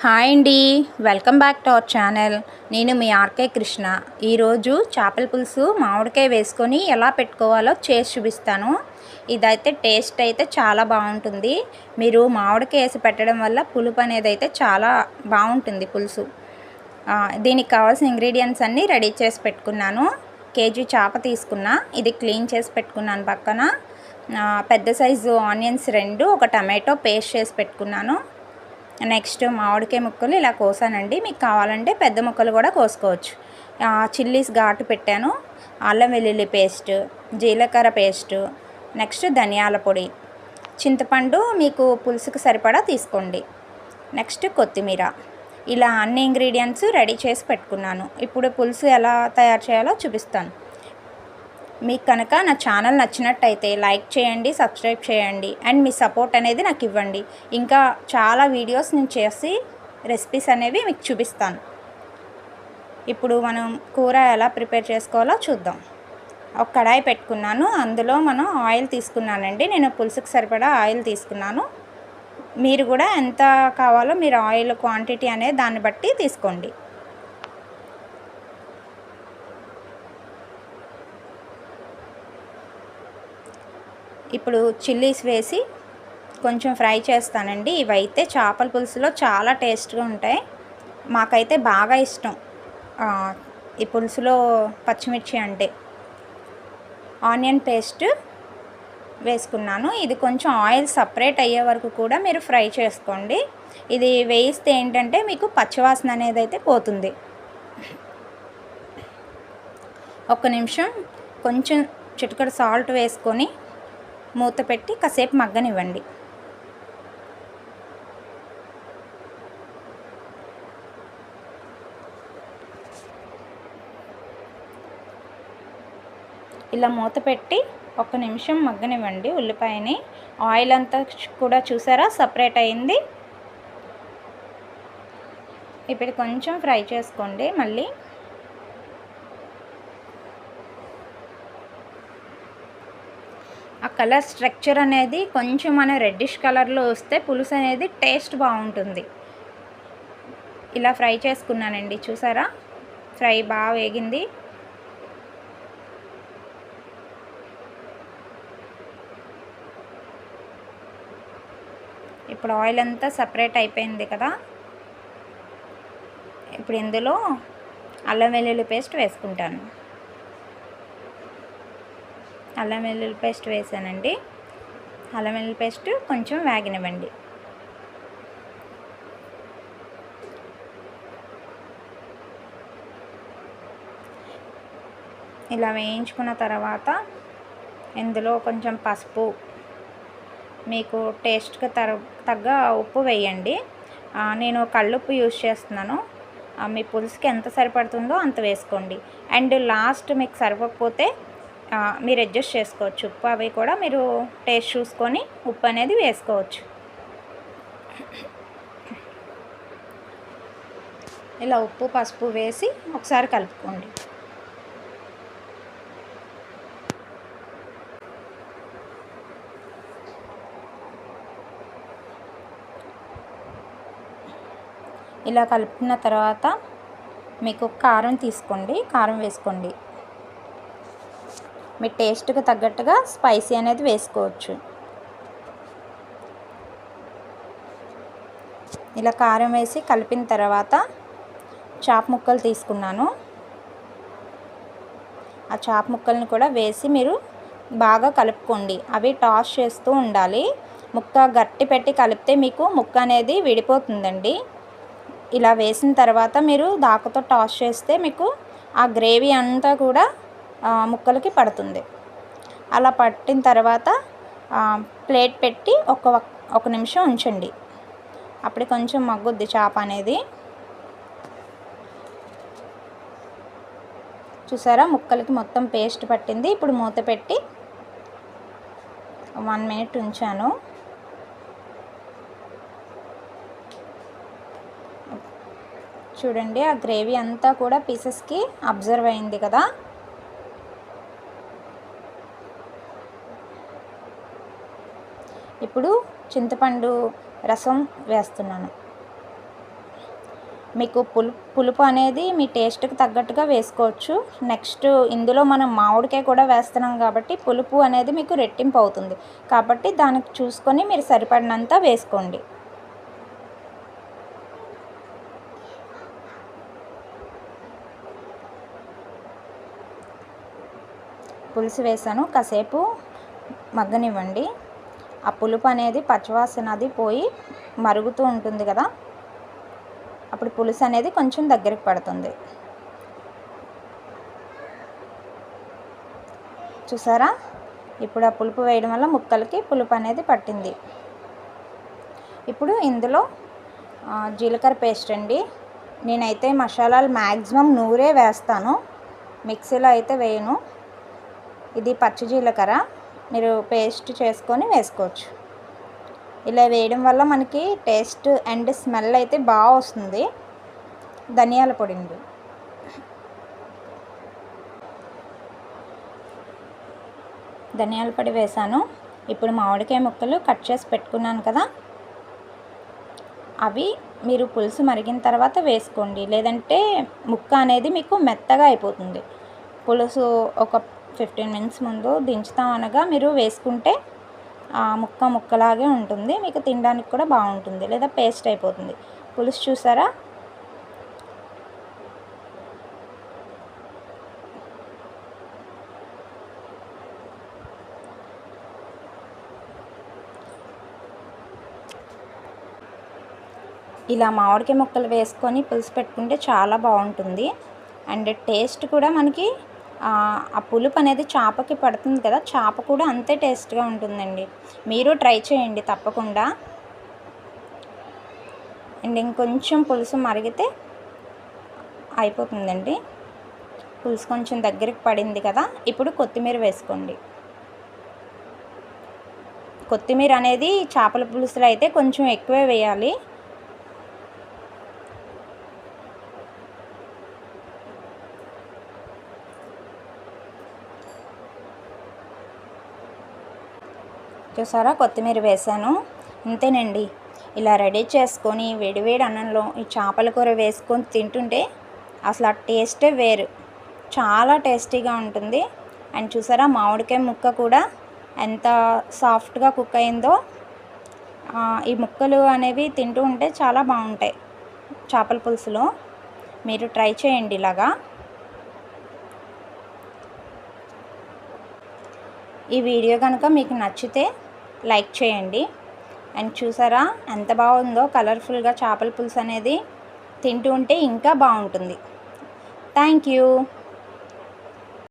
Hi అండి, welcome back to our channel. నేను మీ RK Krishna. ఈరోజు చేపల పులుసు మామిడికాయ వేసుకొని ఎలా పెట్టుకోవాలో చేసి చూపిస్తాను. ఇదైతే టేస్ట్ అయితే చాలా బాగుంటుంది. మీరు మామిడికాయ వేసి పెట్టడం వల్ల పులుపు అనేది అయితే చాలా బాగుంటుంది పులుసు. దీనికి కావాల్సిన ఇంగ్రీడియంట్స్ అన్నీ రెడీ చేసి పెట్టుకున్నాను. కేజీ చేప తీసుకున్నా, ఇది క్లీన్ చేసి పెట్టుకున్నాను. పక్కన పెద్ద సైజు ఆనియన్స్ 2, ఒక టమాటో పేస్ట్ చేసి పెట్టుకున్నాను. నెక్స్ట్ మామిడికాయ ముక్కలు ఇలా కోసానండి. మీకు కావాలంటే పెద్ద ముక్కలు కూడా కోసుకోవచ్చు. చిల్లీస్ ఘాటు పెట్టాను. అల్లం వెల్లుల్లి పేస్ట్, జీలకర్ర పేస్ట్, నెక్స్ట్ ధనియాల పొడి, చింతపండు మీకు పులుసుకు సరిపడా తీసుకోండి. నెక్స్ట్ కొత్తిమీర. ఇలా అన్ని ఇంగ్రీడియంట్స్ రెడీ చేసి పెట్టుకున్నాను. ఇప్పుడు పులుసు ఎలా తయారు చేయాలో చూపిస్తాను. మీకు కనుక నా ఛానల్ నచ్చినట్టయితే లైక్ చేయండి, సబ్స్క్రైబ్ చేయండి, అండ్ మీ సపోర్ట్ అనేది నాకు ఇవ్వండి. ఇంకా చాలా వీడియోస్ నేను చేసి రెసిపీస్ అనేవి మీకు చూపిస్తాను. ఇప్పుడు మనం కూర ఎలా ప్రిపేర్ చేసుకోవాలో చూద్దాం. ఒక కడాయి పెట్టుకున్నాను. అందులో మనం ఆయిల్ తీసుకున్నానండి. నేను పులుసుకు సరిపడా ఆయిల్ తీసుకున్నాను. మీరు కూడా ఎంత కావాలో మీరు ఆయిల్ క్వాంటిటీ అనేది దాన్ని బట్టి తీసుకోండి. ఇప్పుడు చిల్లీస్ వేసి కొంచెం ఫ్రై చేస్తానండి. ఇవైతే చేపల పులుసులో చాలా టేస్ట్గా ఉంటాయి. మాకైతే బాగా ఇష్టం ఈ పులుసులో పచ్చిమిర్చి అంటే. ఆనియన్ పేస్ట్ వేసుకున్నాను. ఇది కొంచెం ఆయిల్ సపరేట్ అయ్యే వరకు కూడా మీరు ఫ్రై చేసుకోండి. ఇది వేయిస్తే ఏంటంటే మీకు పచ్చివాసన అనేది అయితే పోతుంది. ఒక్క నిమిషం కొంచెం చిటికెడు సాల్ట్ వేసుకొని మూత పెట్టి కాసేపు మగ్గనివ్వండి. ఇలా మూత పెట్టి ఒక్క నిమిషం మగ్గనివ్వండి ఉల్లిపాయని. ఆయిల్ అంతా కూడా చూసారా సపరేట్ అయింది. ఇప్పుడు కొంచెం ఫ్రై చేసుకోండి. మళ్ళీ ఆ కలర్ స్ట్రక్చర్ అనేది కొంచెం మన రెడ్డిష్ కలర్లో వస్తే పులుసు అనేది టేస్ట్ బాగుంటుంది. ఇలా ఫ్రై చేసుకున్నానండి. చూసారా ఫ్రై బాగా వేగింది. ఇప్పుడు ఆయిల్ అంతా సపరేట్ అయిపోయింది కదా. ఇప్పుడు ఇందులో అల్లం వెల్లుల్లి పేస్ట్ వేసుకుంటాను. అల్లం వెల్లుల్లి పేస్ట్ వేసానండి. అల్లం వెల్లుల్లి పేస్ట్ కొంచెం వేగనివ్వండి. ఇలా వేయించుకున్న తర్వాత ఇందులో కొంచెం పసుపు, మీకు టేస్ట్కి తగ్గ ఉప్పు వేయండి. నేను కల్లుప్పు యూజ్ చేస్తున్నాను. మీ పులుసుకి ఎంత సరిపడుతుందో అంత వేసుకోండి. అండ్ లాస్ట్ మీకు సరిపోకపోతే మీరు అడ్జస్ట్ చేసుకోవచ్చు. ఉప్పు అవి కూడా మీరు టేస్ట్ చూసుకొని ఉప్పు అనేది వేసుకోవచ్చు. ఇలా ఉప్పు పసుపు వేసి ఒకసారి కలుపుకోండి. ఇలా కలుపుకున్న తర్వాత మీకు కారం తీసుకోండి, కారం వేసుకోండి. మీ టేస్ట్కి తగ్గట్టుగా స్పైసీ అనేది వేసుకోవచ్చు. ఇలా కారం వేసి కలిపిన తర్వాత చాప ముక్కలు తీసుకున్నాను. ఆ చాప ముక్కల్ని కూడా వేసి మీరు బాగా కలుపుకోండి. అవి టాస్ చేస్తూ ఉండాలి. ముక్క గట్టి పెట్టి కలిపితే మీకు ముక్క అనేది విడిపోతుందండి. ఇలా వేసిన తర్వాత మీరు దాకతో టాస్ చేస్తే మీకు ఆ గ్రేవీ అంతా కూడా ముక్కలకి పడుతుంది. అలా పట్టిన తర్వాత ప్లేట్ పెట్టి ఒక నిమిషం ఉంచండి. అప్పుడు కొంచెం మగ్గుద్ది చేప అనేది. చూసారా ముక్కలకి మొత్తం పేస్ట్ పట్టింది. ఇప్పుడు మూత పెట్టి 1 మినిట్ ఉంచాను. చూడండి ఆ గ్రేవీ అంతా కూడా పీసెస్కి అబ్జర్వ్ అయింది కదా. ఇప్పుడు చింతపండు రసం వేస్తున్నాను. మీకు పులుపు అనేది మీ టేస్ట్కి తగ్గట్టుగా వేసుకోవచ్చు. నెక్స్ట్ ఇందులో మనం మామిడికాయ కూడా వేస్తున్నాం కాబట్టి పులుపు అనేది మీకు రెట్టింపు అవుతుంది. కాబట్టి దానికి చూసుకొని మీరు సరిపడినంత వేసుకోండి. పులుసు వేసాను, కాసేపు మగ్గనివ్వండి. ఆ పులుపు అనేది పచ్చివాసన అది పోయి మరుగుతూ ఉంటుంది కదా, అప్పుడు పులుసు అనేది కొంచెం దగ్గరికి పడుతుంది. చూసారా, ఇప్పుడు ఆ పులుపు వేయడం వల్ల ముక్కలకి పులుపు అనేది పట్టింది. ఇప్పుడు ఇందులో జీలకర్ర పేస్ట్ అండి. నేనైతే మసాలాలు మ్యాక్సిమం నూరే వేస్తాను, మిక్సీలో అయితే వేయను. ఇది పచ్చి జీలకర్ర, మీరు పేస్ట్ చేసుకొని వేసుకోవచ్చు. ఇలా వేయడం వల్ల మనకి టేస్ట్ అండ్ స్మెల్ అయితే బాగా వస్తుంది. ధనియాల పొడి అండి. ధనియాల పొడి వేసాను. ఇప్పుడు మామిడికాయ ముక్కలు కట్ చేసి పెట్టుకున్నాను కదా, అవి మీరు పులుసు మరిగిన తర్వాత వేసుకోండి, లేదంటే ముక్క అనేది మీకు మెత్తగా అయిపోతుంది. పులుసు ఒక 15 మినిట్స్ ముందు దించుతాం అనగా మీరు వేసుకుంటే ఆ ముక్కలాగే ఉంటుంది, మీకు తినడానికి కూడా బాగుంటుంది. లేదా పేస్ట్ అయిపోతుంది. పులుసు చూసారా, ఇలా మామిడికాయ ముక్కలు వేసుకొని పులుసు పెట్టుకుంటే చాలా బాగుంటుంది. అండ్ టేస్ట్ కూడా మనకి ఆ పులుపు అనేది చేపకి పడుతుంది కదా, చేప కూడా అంతే టేస్ట్గా ఉంటుందండి. మీరు ట్రై చేయండి తప్పకుండా. అండ్ ఇంకొంచెం పులుసు మరిగితే అయిపోతుందండి. పులుసు కొంచెం దగ్గరికి పడింది కదా, ఇప్పుడు కొత్తిమీర వేసుకోండి. కొత్తిమీర అనేది చేపల పులుసులో అయితే కొంచెం ఎక్కువే వేయాలి. చూసారా, కొత్తిమీర వేసాను. ఇంతేనండి. ఇలా రెడీ చేసుకొని వేడివేడి అన్నంలో ఈ చేపల కూర వేసుకొని తింటుంటే అసలు ఆ టేస్టే వేరు, చాలా టేస్టీగా ఉంటుంది. అండ్ చూసారా, మామిడికాయ ముక్క కూడా ఎంత సాఫ్ట్గా కుక్ అయిందో. ఈ ముక్కలు అనేవి తింటూ ఉంటే చాలా బాగుంటాయి చేపల పులుసులో. మీరు ట్రై చేయండి ఇలాగా. ఈ వీడియో కనుక మీకు నచ్చితే లైక్ చేయండి. అండ్ చూసారా ఎంత బాగుందో, కలర్ఫుల్గా చేపల పులుసు అనేది తింటూ ఉంటే ఇంకా బాగుంటుంది. Thank you.